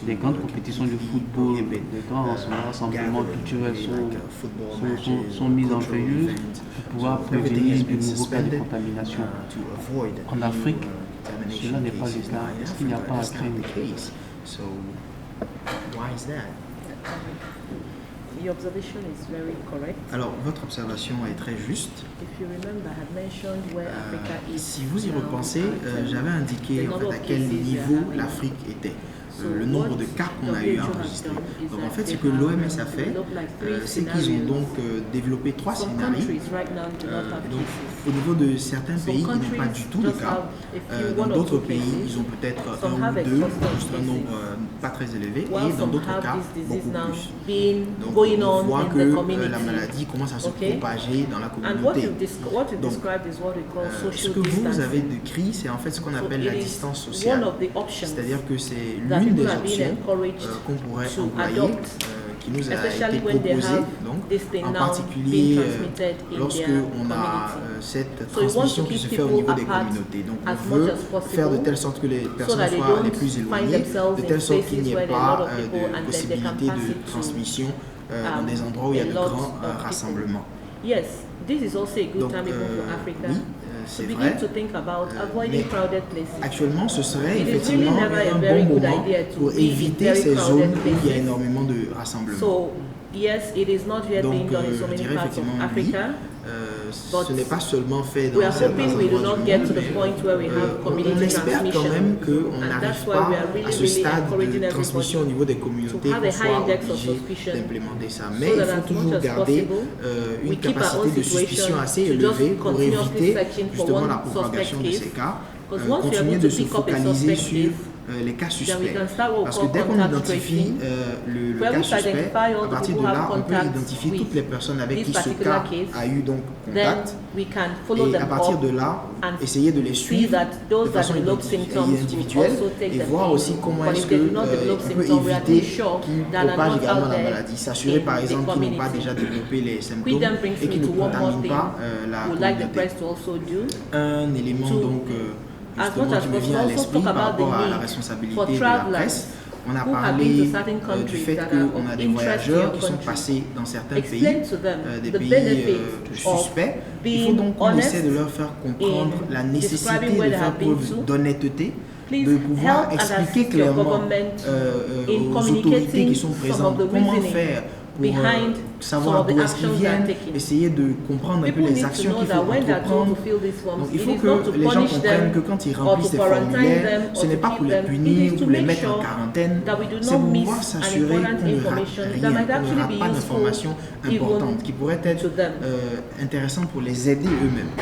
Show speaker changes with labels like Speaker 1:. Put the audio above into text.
Speaker 1: des grandes compétitions de football, des grands rassemblements culturels sont mis en veilleuse pour pouvoir prévenir de nouveaux cas de contamination. En Afrique, cela n'est pas le cas. Est-ce qu'il n'y a pas à craindre?
Speaker 2: Your observation is very correct.
Speaker 3: Alors, votre observation est très juste.
Speaker 2: If you remember, I had mentioned where Africa is
Speaker 3: Si vous y
Speaker 2: now
Speaker 3: repensez,
Speaker 2: at,
Speaker 3: j'avais indiqué
Speaker 2: the
Speaker 3: en fait,
Speaker 2: number
Speaker 3: à
Speaker 2: of
Speaker 3: quel
Speaker 2: cases
Speaker 3: niveau
Speaker 2: we are
Speaker 3: l'Afrique était,
Speaker 2: So
Speaker 3: le nombre
Speaker 2: what
Speaker 3: de cas qu'on a eu
Speaker 2: WHO has
Speaker 3: enregistrés.
Speaker 2: done is
Speaker 3: Donc en
Speaker 2: that
Speaker 3: fait, ce
Speaker 2: they
Speaker 3: que
Speaker 2: have
Speaker 3: l'OMS a fait,
Speaker 2: developed like three
Speaker 3: c'est qu'ils ont
Speaker 2: scenarios.
Speaker 3: donc développé trois
Speaker 2: Some
Speaker 3: scénarios.
Speaker 2: countries right now do not have
Speaker 3: Et donc,
Speaker 2: cases.
Speaker 3: au niveau de certains
Speaker 2: Some
Speaker 3: pays, il n'est pas
Speaker 2: countries
Speaker 3: du tout le
Speaker 2: just
Speaker 3: cas.
Speaker 2: have a few,
Speaker 3: Dans
Speaker 2: one or
Speaker 3: d'autres
Speaker 2: two
Speaker 3: pays,
Speaker 2: cases.
Speaker 3: ils ont peut-être
Speaker 2: Some
Speaker 3: un
Speaker 2: have
Speaker 3: ou deux,
Speaker 2: cluster
Speaker 3: juste un nombre pas très élevé,
Speaker 2: While
Speaker 3: et dans
Speaker 2: some
Speaker 3: d'autres
Speaker 2: have
Speaker 3: cas,
Speaker 2: this disease
Speaker 3: beaucoup
Speaker 2: now
Speaker 3: plus.
Speaker 2: being
Speaker 3: Donc,
Speaker 2: going
Speaker 3: on
Speaker 2: on
Speaker 3: voit
Speaker 2: in
Speaker 3: que
Speaker 2: the community.
Speaker 3: la maladie commence à se
Speaker 2: Okay.
Speaker 3: propager dans la
Speaker 2: And what
Speaker 3: communauté.
Speaker 2: what you
Speaker 3: Donc,
Speaker 2: described is what we call
Speaker 3: Ce
Speaker 2: social
Speaker 3: que vous avez
Speaker 2: distancing.
Speaker 3: décrit, c'est en fait ce qu'on
Speaker 2: So
Speaker 3: appelle
Speaker 2: it
Speaker 3: la
Speaker 2: is
Speaker 3: distance
Speaker 2: one
Speaker 3: sociale.
Speaker 2: of the options
Speaker 3: C'est-à-dire que c'est
Speaker 2: that
Speaker 3: l'une des
Speaker 2: people are being
Speaker 3: options
Speaker 2: encouraged
Speaker 3: qu'on pourrait
Speaker 2: to
Speaker 3: employer,
Speaker 2: adopt,
Speaker 3: qui nous a
Speaker 2: especially
Speaker 3: été
Speaker 2: when they
Speaker 3: proposée,
Speaker 2: have
Speaker 3: donc,
Speaker 2: this thing
Speaker 3: en
Speaker 2: now
Speaker 3: particulier
Speaker 2: being transmitted in
Speaker 3: lorsque
Speaker 2: their
Speaker 3: on a
Speaker 2: community.
Speaker 3: cette
Speaker 2: So we want to
Speaker 3: transmission qui
Speaker 2: keep
Speaker 3: se fait au
Speaker 2: people
Speaker 3: niveau des
Speaker 2: apart
Speaker 3: communautés. Donc
Speaker 2: as
Speaker 3: on
Speaker 2: much
Speaker 3: veut
Speaker 2: as possible
Speaker 3: faire de telle sorte que les personnes
Speaker 2: that they
Speaker 3: soient les
Speaker 2: don't
Speaker 3: plus
Speaker 2: find
Speaker 3: éloignées,
Speaker 2: themselves
Speaker 3: de
Speaker 2: in
Speaker 3: telle sorte qu'il
Speaker 2: places
Speaker 3: n'y ait
Speaker 2: where there are a lot
Speaker 3: pas
Speaker 2: of people and
Speaker 3: de
Speaker 2: then they can
Speaker 3: possibilité
Speaker 2: pass
Speaker 3: de
Speaker 2: it to,
Speaker 3: transmission dans des endroits où il y a de
Speaker 2: a lot
Speaker 3: grands
Speaker 2: of people.
Speaker 3: rassemblements.
Speaker 2: Yes, this is also a good
Speaker 3: Donc,
Speaker 2: time even for Africa
Speaker 3: oui,
Speaker 2: to
Speaker 3: c'est
Speaker 2: begin
Speaker 3: vrai.
Speaker 2: to think about
Speaker 3: mais
Speaker 2: avoiding crowded places.
Speaker 3: Actuellement, ce serait
Speaker 2: It is
Speaker 3: effectivement
Speaker 2: really never a
Speaker 3: un
Speaker 2: very
Speaker 3: bon
Speaker 2: good
Speaker 3: moment
Speaker 2: idea to
Speaker 3: pour
Speaker 2: be in
Speaker 3: éviter
Speaker 2: very
Speaker 3: ces
Speaker 2: crowded
Speaker 3: zones où il y a
Speaker 2: places.
Speaker 3: énormément de rassemblements.
Speaker 2: So, yes, it is not yet
Speaker 3: Donc,
Speaker 2: being done in so
Speaker 3: je
Speaker 2: many
Speaker 3: dirais
Speaker 2: parts of
Speaker 3: effectivement oui.
Speaker 2: Africa.
Speaker 3: Ce n'est pas seulement fait
Speaker 2: We
Speaker 3: dans
Speaker 2: are
Speaker 3: certains
Speaker 2: hoping we do
Speaker 3: endroits
Speaker 2: not
Speaker 3: du
Speaker 2: get
Speaker 3: monde,
Speaker 2: to the point where we have
Speaker 3: on
Speaker 2: community
Speaker 3: espère quand
Speaker 2: transmission.
Speaker 3: même qu'on
Speaker 2: And
Speaker 3: n'arrive
Speaker 2: that's why
Speaker 3: pas
Speaker 2: we are really,
Speaker 3: à ce
Speaker 2: really
Speaker 3: stade
Speaker 2: encouraging
Speaker 3: de transmission au
Speaker 2: everybody
Speaker 3: niveau des communautés
Speaker 2: to have
Speaker 3: qu'on
Speaker 2: a high
Speaker 3: soit
Speaker 2: index of
Speaker 3: obligé
Speaker 2: suspicion
Speaker 3: d'implémenter ça. Mais
Speaker 2: so
Speaker 3: il
Speaker 2: that
Speaker 3: faut
Speaker 2: as
Speaker 3: toujours
Speaker 2: much as
Speaker 3: garder
Speaker 2: possible,
Speaker 3: une
Speaker 2: we keep our
Speaker 3: capacité
Speaker 2: own
Speaker 3: de suspicion
Speaker 2: situation
Speaker 3: assez
Speaker 2: to just
Speaker 3: élevée pour
Speaker 2: continuously
Speaker 3: éviter
Speaker 2: searching for
Speaker 3: justement
Speaker 2: one
Speaker 3: la propagation de
Speaker 2: suspect
Speaker 3: ces
Speaker 2: case.
Speaker 3: cas,
Speaker 2: Because once we are
Speaker 3: continuer
Speaker 2: able
Speaker 3: de
Speaker 2: to
Speaker 3: se
Speaker 2: pick up a
Speaker 3: focaliser
Speaker 2: suspect
Speaker 3: sur
Speaker 2: case,
Speaker 3: les cas
Speaker 2: then we
Speaker 3: suspects.
Speaker 2: can start what we
Speaker 3: Parce que
Speaker 2: call
Speaker 3: dès qu'on
Speaker 2: contact
Speaker 3: identifie
Speaker 2: tracing.
Speaker 3: le
Speaker 2: Where
Speaker 3: cas
Speaker 2: we
Speaker 3: suspect,
Speaker 2: identify all
Speaker 3: à
Speaker 2: the
Speaker 3: partir de
Speaker 2: people who
Speaker 3: là,
Speaker 2: have
Speaker 3: on peut
Speaker 2: contact
Speaker 3: identifier
Speaker 2: with
Speaker 3: toutes les personnes avec
Speaker 2: this
Speaker 3: qui ce
Speaker 2: particular
Speaker 3: cas
Speaker 2: case,
Speaker 3: a eu donc
Speaker 2: then
Speaker 3: contact.
Speaker 2: we can follow
Speaker 3: Et à
Speaker 2: them
Speaker 3: partir
Speaker 2: up
Speaker 3: de là,
Speaker 2: and
Speaker 3: essayer de les
Speaker 2: see
Speaker 3: suivre
Speaker 2: that those
Speaker 3: de
Speaker 2: that
Speaker 3: façon
Speaker 2: develop symptoms will
Speaker 3: individuelle
Speaker 2: also take
Speaker 3: et
Speaker 2: them
Speaker 3: voir
Speaker 2: in.
Speaker 3: aussi comment
Speaker 2: But
Speaker 3: est-ce
Speaker 2: if they do not
Speaker 3: qu'on
Speaker 2: develop
Speaker 3: peut
Speaker 2: symptoms, we are
Speaker 3: éviter
Speaker 2: pretty sure
Speaker 3: qu'ils
Speaker 2: that are
Speaker 3: propagent
Speaker 2: not
Speaker 3: également
Speaker 2: out
Speaker 3: la
Speaker 2: there
Speaker 3: maladie. S'assurer par
Speaker 2: in the
Speaker 3: exemple qu'ils n'ont pas
Speaker 2: community.
Speaker 3: déjà développé les symptômes
Speaker 2: Which then brings
Speaker 3: et qu'ils
Speaker 2: me
Speaker 3: ne
Speaker 2: to one more
Speaker 3: contaminent
Speaker 2: thing
Speaker 3: pas la
Speaker 2: we would like the
Speaker 3: communauté.
Speaker 2: press to also do.
Speaker 3: Un élément
Speaker 2: To,
Speaker 3: donc
Speaker 2: as much
Speaker 3: justement
Speaker 2: as
Speaker 3: qui me
Speaker 2: possible,
Speaker 3: vient à
Speaker 2: also
Speaker 3: l'esprit
Speaker 2: talk
Speaker 3: par
Speaker 2: about the
Speaker 3: rapport à la
Speaker 2: need
Speaker 3: responsabilité
Speaker 2: for
Speaker 3: de la
Speaker 2: travelers
Speaker 3: presse. On a
Speaker 2: who have
Speaker 3: parlé
Speaker 2: been to certain
Speaker 3: du
Speaker 2: countries
Speaker 3: fait
Speaker 2: that
Speaker 3: qu'on
Speaker 2: are
Speaker 3: a
Speaker 2: of
Speaker 3: des
Speaker 2: interest to
Speaker 3: voyageurs
Speaker 2: your
Speaker 3: qui sont
Speaker 2: country.
Speaker 3: passés dans certains pays,
Speaker 2: Explain to them
Speaker 3: des
Speaker 2: the
Speaker 3: pays
Speaker 2: benefits of
Speaker 3: suspects. Il faut
Speaker 2: being
Speaker 3: donc qu'on essaie
Speaker 2: honest
Speaker 3: de leur faire comprendre
Speaker 2: in
Speaker 3: la nécessité
Speaker 2: describing where
Speaker 3: de
Speaker 2: they
Speaker 3: faire
Speaker 2: have been
Speaker 3: preuve
Speaker 2: to.
Speaker 3: d'honnêteté,
Speaker 2: Please
Speaker 3: de pouvoir
Speaker 2: help and
Speaker 3: expliquer
Speaker 2: assist your
Speaker 3: clairement
Speaker 2: government in
Speaker 3: aux autorités qui
Speaker 2: communicating
Speaker 3: sont
Speaker 2: some of
Speaker 3: présentes
Speaker 2: the
Speaker 3: comment
Speaker 2: reasoning
Speaker 3: faire pour
Speaker 2: behind
Speaker 3: savoir
Speaker 2: some of the
Speaker 3: d'où est-ce qu'ils
Speaker 2: actions they are
Speaker 3: viennent,
Speaker 2: taking.
Speaker 3: essayer de comprendre un peu
Speaker 2: People
Speaker 3: les
Speaker 2: need to
Speaker 3: actions
Speaker 2: know
Speaker 3: qu'il
Speaker 2: that
Speaker 3: faut
Speaker 2: when they are told
Speaker 3: entreprendre.
Speaker 2: to fill these forms,
Speaker 3: Donc il
Speaker 2: it
Speaker 3: faut
Speaker 2: is not
Speaker 3: que
Speaker 2: to
Speaker 3: les gens
Speaker 2: punish
Speaker 3: comprennent
Speaker 2: them
Speaker 3: que quand ils
Speaker 2: or
Speaker 3: remplissent
Speaker 2: to
Speaker 3: ces
Speaker 2: quarantine
Speaker 3: formulaires,
Speaker 2: them
Speaker 3: ce
Speaker 2: or
Speaker 3: n'est
Speaker 2: to
Speaker 3: pas
Speaker 2: keep
Speaker 3: pour les
Speaker 2: them. It
Speaker 3: punir
Speaker 2: is
Speaker 3: ou
Speaker 2: to
Speaker 3: les
Speaker 2: make
Speaker 3: mettre en
Speaker 2: sure
Speaker 3: quarantaine,
Speaker 2: that we do
Speaker 3: c'est
Speaker 2: not
Speaker 3: pour
Speaker 2: miss
Speaker 3: pouvoir
Speaker 2: an
Speaker 3: s'assurer
Speaker 2: important
Speaker 3: qu'on ne rate
Speaker 2: information that
Speaker 3: rien,
Speaker 2: might
Speaker 3: qu'on ne
Speaker 2: actually
Speaker 3: rate
Speaker 2: be
Speaker 3: pas
Speaker 2: useful
Speaker 3: d'informations
Speaker 2: even
Speaker 3: importantes qui pourraient être
Speaker 2: to them.
Speaker 3: intéressantes pour les aider eux-mêmes.